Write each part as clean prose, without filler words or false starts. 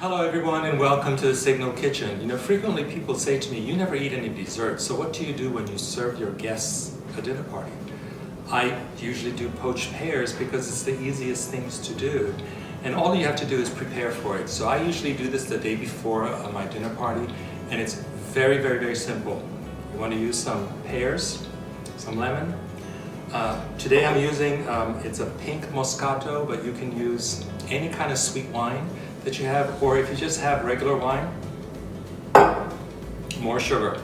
Hello everyone and welcome to the Signal Kitchen. You know, frequently people say to me, you never eat any dessert, so what do you do when you serve your guests a dinner party? I usually do poached pears because it's the easiest things to do. And all you have to do is prepare for it. So I usually do this the day before my dinner party, and it's very, very, very simple. You want to use some pears, some lemon. Today I'm using, it's a pink Moscato, but you can use any kind of sweet wine that you have, or if you just have regular wine, more sugar.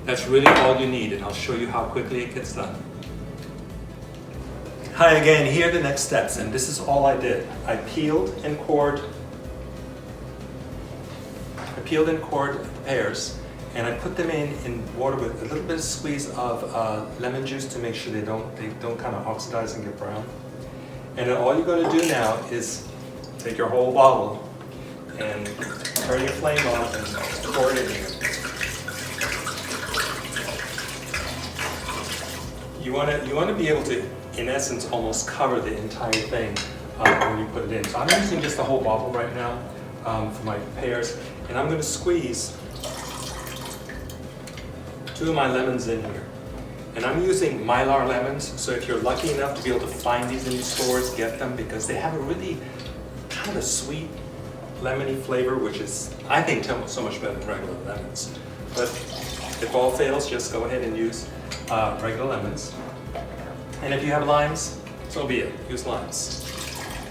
That's really all you need, and I'll show you how quickly it gets done. Hi again, here are the next steps, and this is all I did. I peeled and cored pears, and I put them in water with a little bit of squeeze of lemon juice to make sure they don't kind of oxidize and get brown. And then all you're going to do now is take your whole bottle and turn your flame on and pour it in here. You want to be able to, in essence, almost cover the entire thing when you put it in. So I'm using just the whole bottle right now for my pears, and I'm going to squeeze 2 of my lemons in here. And I'm using Mylar lemons, so if you're lucky enough to be able to find these in the stores, get them, because they have a really kind of a sweet, lemony flavor, which is, I think, so much better than regular lemons. But if all fails, just go ahead and use regular lemons. And if you have limes, so be it, use limes.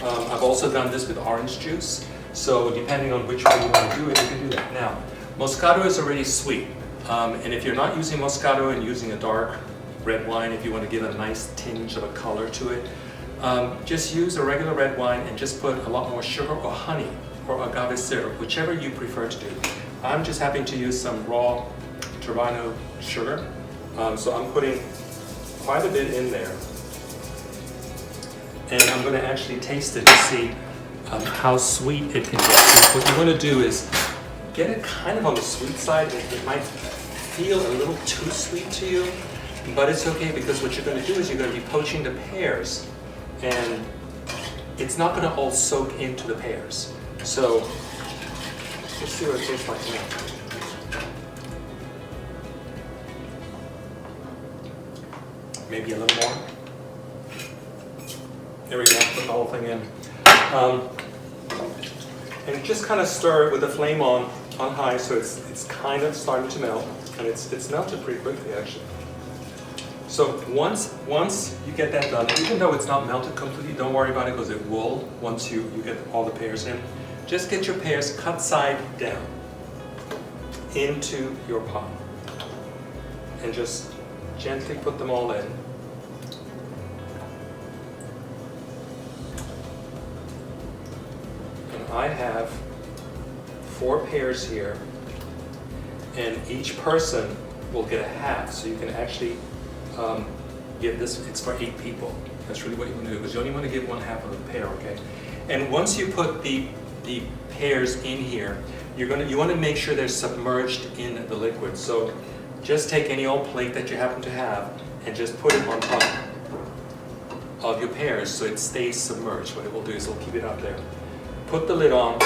I've also done this with orange juice, so depending on which way you want to do it, you can do that. Now, Moscato is already sweet, and if you're not using Moscato and using a dark red wine, if you want to give a nice tinge of a color to it, just use a regular red wine and just put a lot more sugar or honey or agave syrup, whichever you prefer to do. I'm just happy to use some raw turbino sugar, so I'm putting quite a bit in there. And I'm going to actually taste it to see how sweet it can get. What you want to do is get it kind of on the sweet side. It might feel a little too sweet to you, but it's okay, because what you're going to do is you're going to be poaching the pears, and it's not going to all soak into the pears. So let's see what it tastes like now. Maybe a little more. There we go, put the whole thing in. And just kind of stir it with the flame on high, so it's kind of starting to melt, and it's melted pretty quickly actually. So once you get that done, even though it's not melted completely, don't worry about it, because it will once you get all the pears in. Just get your pears cut side down into your pot and just gently put them all in. And I have 4 pears here, and each person will get a half, so you can actually give this, it's for 8 people. That's really what you want to do, because you only want to give 1/2 of the pear, okay? And once you put the pears in here, you want to make sure they're submerged in the liquid. So just take any old plate that you happen to have and just put it on top of your pears so it stays submerged. What it will do is it'll keep it up there. Put the lid on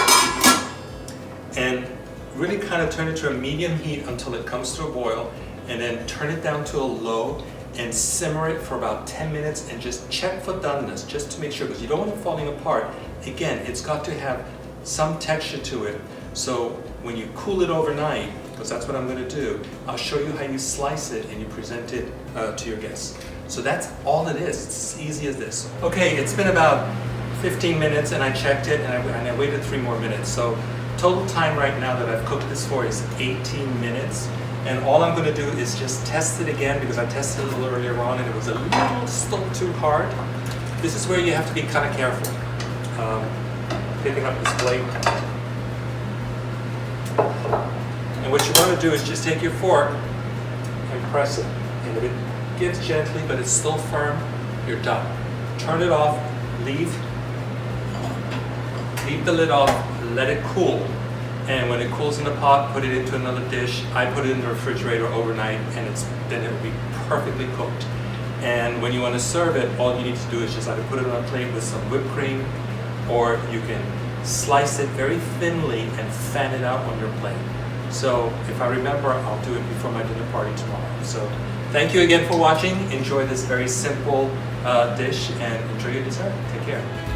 and really kind of turn it to a medium heat until it comes to a boil, and then turn it down to a low and simmer it for about 10 minutes, and just check for doneness, just to make sure, because you don't want it falling apart. Again, it's got to have some texture to it, so when you cool it overnight, because that's what I'm going to do, I'll show you how you slice it and you present it to your guests. So that's all it is. It's as easy as this. Okay, it's been about 15 minutes and I checked it, and I waited 3 more minutes. So total time right now that I've cooked this for is 18 minutes. And all I'm going to do is just test it again, because I tested it a little earlier on and it was a little still too hard. This is where you have to be kind of careful. Picking up this plate. And what you want to do is just take your fork and press it. And if it gives gently but it's still firm, you're done. Turn it off, leave the lid off, let it cool. And when it cools in the pot, put it into another dish. I put it in the refrigerator overnight, and then it will be perfectly cooked. And when you want to serve it, all you need to do is just either put it on a plate with some whipped cream, or you can slice it very thinly and fan it out on your plate. So if I remember, I'll do it before my dinner party tomorrow. So thank you again for watching. Enjoy this very simple dish and enjoy your dessert. Take care.